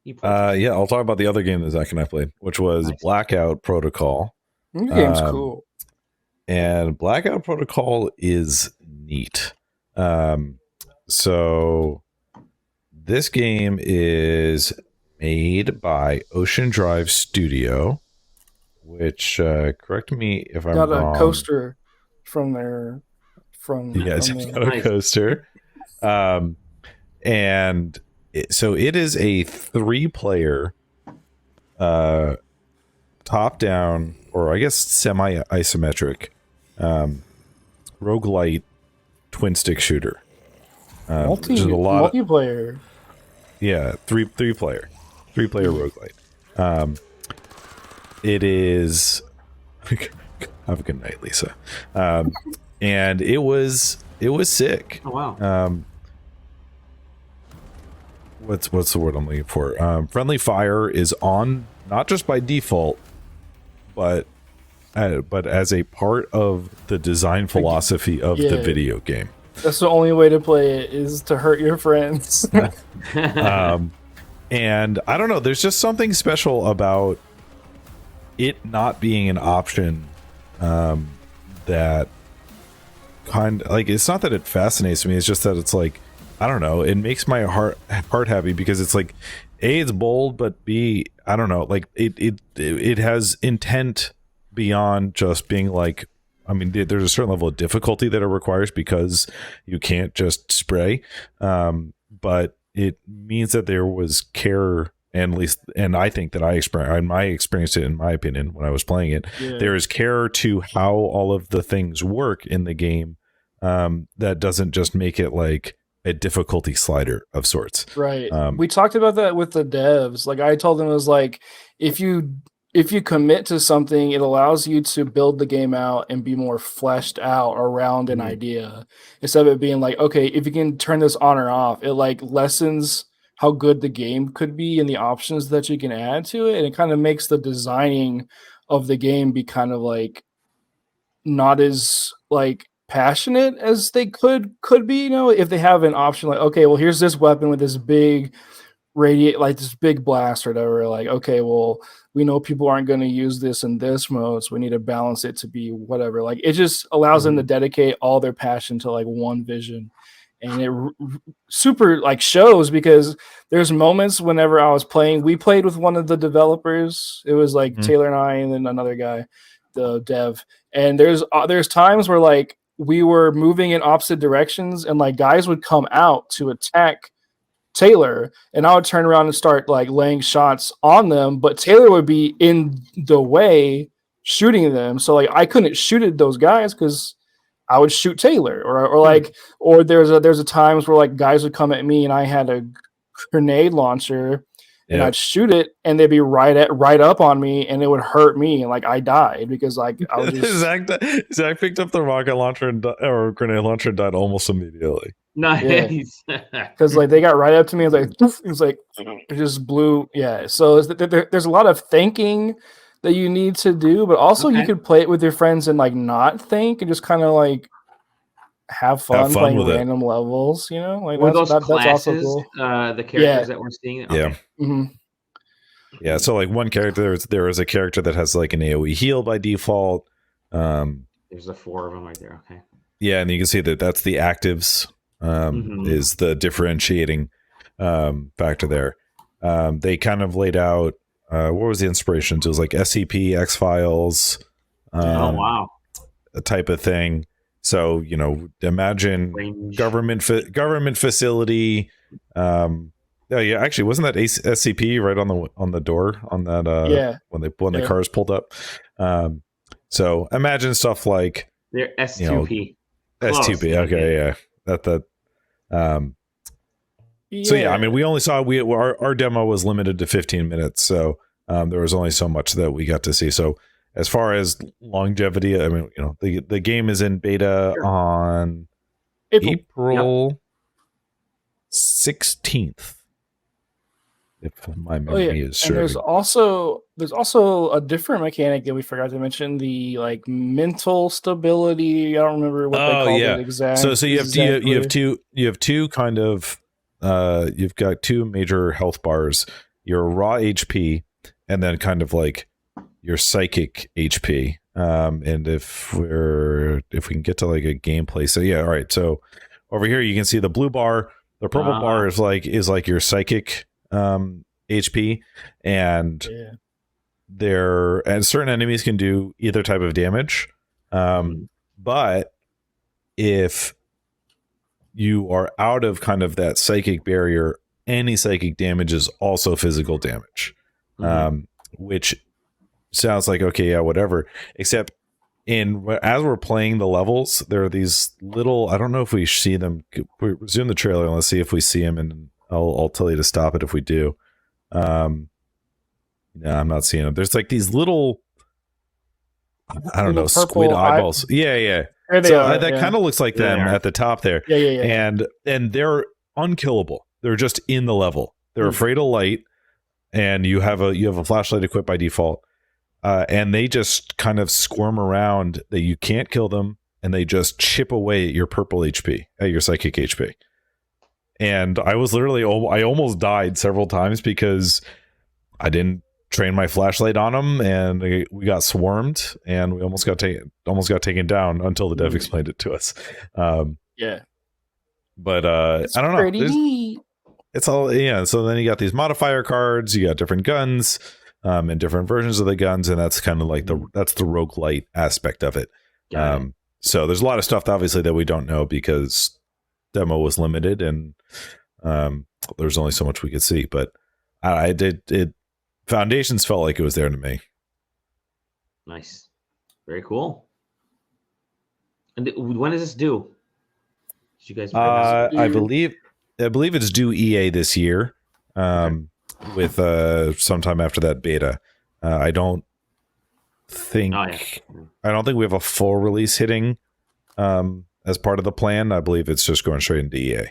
You played Yeah, I'll talk about the other game that Zach and I played, which was nice. Blackout Protocol. The game's Um, cool. and Blackout Protocol is neat. Um, so this game is made by Ocean Drive Studio, which correct me if I'm Got a wrong. coaster from there. Yes, From it's there. got a Nice. coaster. Um, and so it is a 3-player top down, or I guess semi isometric rogue-lite twin stick shooter. Which is a lot of, Multiplayer. yeah, three player roguelite. It is have a good night, Lisa. And it was sick. Oh wow. What's the word I'm looking for? Friendly fire is on not just by default, but as a part of the design philosophy of the Yeah. video game. That's the only way to play it, is to hurt your friends. And I don't know, there's just something special about it not being an option, that kind of, like, it's not that it fascinates me, it's just that it's like, I don't know, it makes my heart happy, because it's like, A, it's bold, but B, I don't know, like it has intent beyond just being like, I mean, there's a certain level of difficulty that it requires because you can't just spray, but it means that there was care, and at least, and I think that I experienced it, in my opinion, when I was playing it. Yeah. There is care to how all of the things work in the game, that doesn't just make it like a difficulty slider of sorts. Right. We talked about that with the devs. Like, I told them, it was like, if you commit to something, it allows you to build the game out and be more fleshed out around an idea, instead of it being like, okay, if you can turn this on or off, it like lessens how good the game could be and the options that you can add to it, and it kind of makes the designing of the game be kind of like not as like passionate as they could be, if they have an option like, okay, well, here's this weapon with this big radiate, like this big blast or whatever, like, okay, well, we know people aren't going to use this in this mode, so we need to balance it to be whatever. Like, it just allows them to dedicate all their passion to like one vision, and it super like shows, because there's moments whenever I was playing, we played with one of the developers, it was like Taylor and I, and then another guy, the dev, and there's times where like we were moving in opposite directions, and like guys would come out to attack Taylor, and I would turn around and start like laying shots on them, but Taylor would be in the way shooting them, so like I couldn't shoot at those guys because I would shoot Taylor, or like, or there's a times where like guys would come at me and I had a grenade launcher, and I'd shoot it, and they'd be right up on me, and it would hurt me, and like I died because like I was just Zach picked up the rocket launcher or grenade launcher and died almost immediately. Nice. Because like they got right up to me, it was like it just blew. Yeah, so there's a lot of thinking that you need to do, but also you could play it with your friends and like not think, and just kind of like have fun playing with random levels, like were those that's classes also cool. the characters that we're seeing? Okay. Yeah. Mm-hmm. Yeah, so like one character, there is a character that has like an AoE heal by default. There's the 4 of them right there. Okay. Yeah, and you can see that that's the actives, is the differentiating factor there. They kind of laid out, what was the inspirations? It was like SCP, X-Files, Oh wow. a type of thing. So, imagine government facility. Oh yeah, actually, wasn't that SCP right on the door on that? When the cars pulled up. So imagine stuff like they're S2P. S2P. Okay, yeah. So yeah, I mean, we only saw our demo was limited to 15 minutes, so there was only so much that we got to see. So as far as longevity, I mean, the game is in beta on April 16th. If my memory is sure. And there's also a different mechanic that we forgot to mention, the like mental stability. I don't remember what they called it exactly. So you have two kind of you've got 2 major health bars. your raw HP, and then kind of like your psychic HP. And if we can get to like a gameplay, so yeah, all right. So over here you can see the blue bar. The purple bar is like your psychic HP, and certain enemies can do either type of damage. But if you are out of kind of that psychic barrier, any psychic damage is also physical damage, which sounds like, okay, yeah, whatever. Except as we're playing the levels, there are these little, I don't know if we see them. We resume the trailer and let's see if we see them, and I'll tell you to stop it if we do. No, I'm not seeing them. There's like these little, I don't know, squid eyeballs. Yeah. That kind of looks like them at the top there. Yeah. And they're unkillable. They're just in the level. They're afraid of light, and you have a flashlight equipped by default. And they just kind of squirm around. That you can't kill them, and they just chip away at your purple HP, at your psychic HP. And I was literally, I almost died several times because I didn't train my flashlight on them, and we got swarmed, and we almost got taken down until the dev explained it to us. But I don't know. Pretty neat. It's all, yeah. So then you got these modifier cards, you got different guns, and different versions of the guns, and that's kind of like that's the rogue-lite aspect of it. So there's a lot of stuff obviously that we don't know because demo was limited, and there's only so much we could see. But Foundations felt like it was there to me. Nice, very cool. And when is this due? Did you guys? I believe it's due EA this year. With sometime after that beta. I don't think we have a full release hitting as part of the plan. I believe it's just going straight into EA.